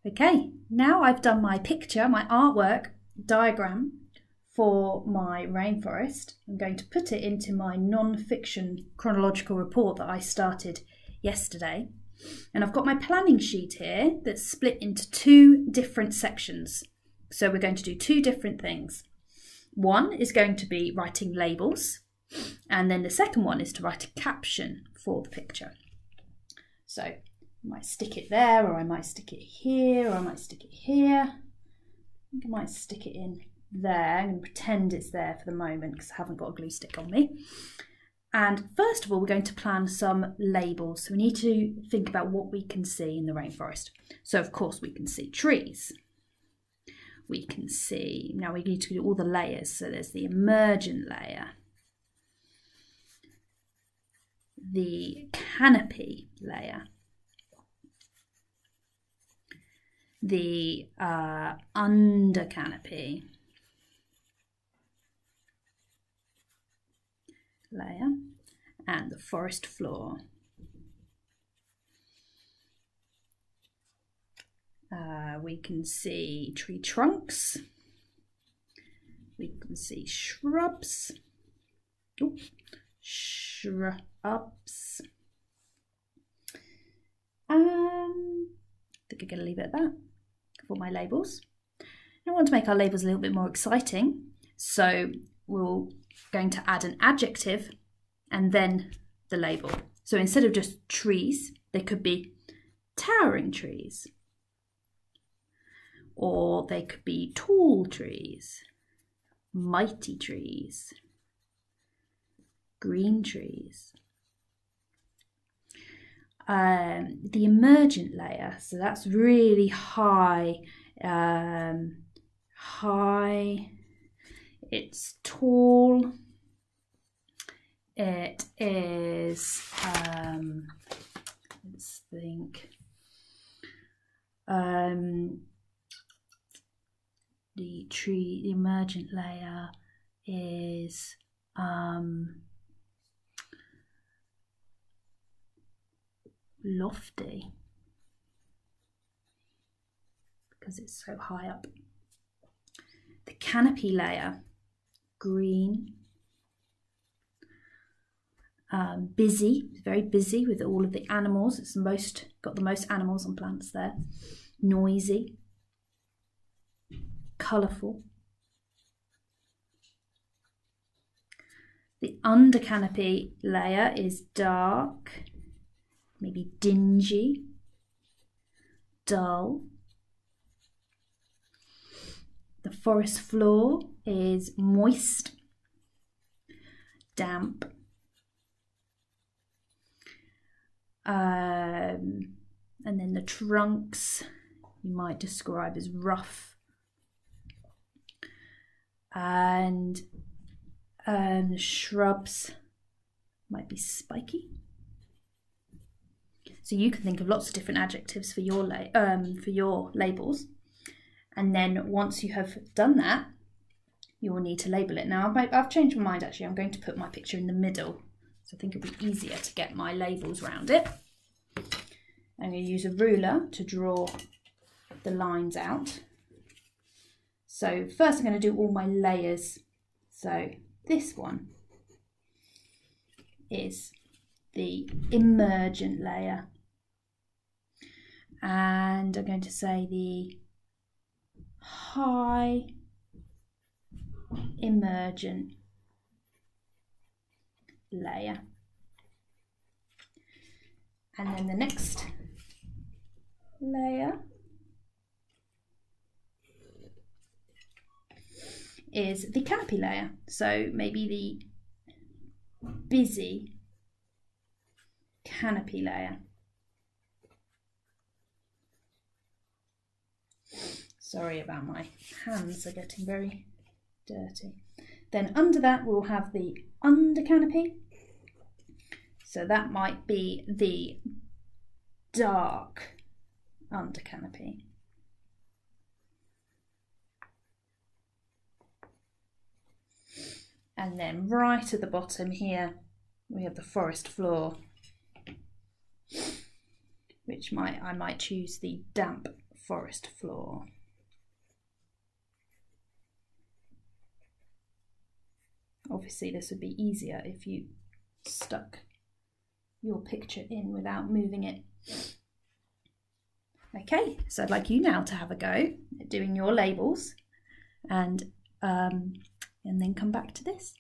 Okay, now I've done my picture, my artwork diagram for my rainforest. I'm going to put it into my non-fiction chronological report that I started yesterday. And I've got my planning sheet here that's split into two different sections. So we're going to do two different things. One is going to be writing labels, and then the second one is to write a caption for the picture. So I might stick it there, or I might stick it here, or I might stick it here. I think I might stick it in there and pretend it's there for the moment because I haven't got a glue stick on me. And first of all, we're going to plan some labels. So we need to think about what we can see in the rainforest. So of course we can see trees. We can see, now we need to do all the layers. So there's the emergent layer, the canopy layer, the under canopy layer, and the forest floor. We can see tree trunks, we can see shrubs, shrubs. I think I'm going to leave it at that for my labels. I want to make our labels a little bit more exciting, so we're going to add an adjective and then the label. So instead of just trees, they could be towering trees, or they could be tall trees, mighty trees, green trees. The emergent layer, so that's really high, it's tall, it is, let's think, the emergent layer is lofty because it's so high up. The canopy layer, green, busy, very busy with all of the animals. It's got the most animals and plants there. Noisy, colourful. The under canopy layer is dark, maybe dingy, dull. The forest floor is moist, damp. And then the trunks you might describe as rough. And the shrubs might be spiky. So you can think of lots of different adjectives for your labels. And then once you have done that, you will need to label it. Now I've changed my mind actually. I'm going to put my picture in the middle. So I think it'll be easier to get my labels around it. I'm going to use a ruler to draw the lines out. So first I'm going to do all my layers. So this one is the emergent layer. And I'm going to say the high emergent layer. And then the next layer is the canopy layer. So maybe the busy canopy layer. Sorry about my hands, are getting very dirty. Then under that we'll have the under canopy. So that might be the dark under canopy. And then right at the bottom here we have the forest floor, which I might choose the damp forest floor. Obviously this would be easier if you stuck your picture in without moving it. Okay, so I'd like you now to have a go at doing your labels and then come back to this.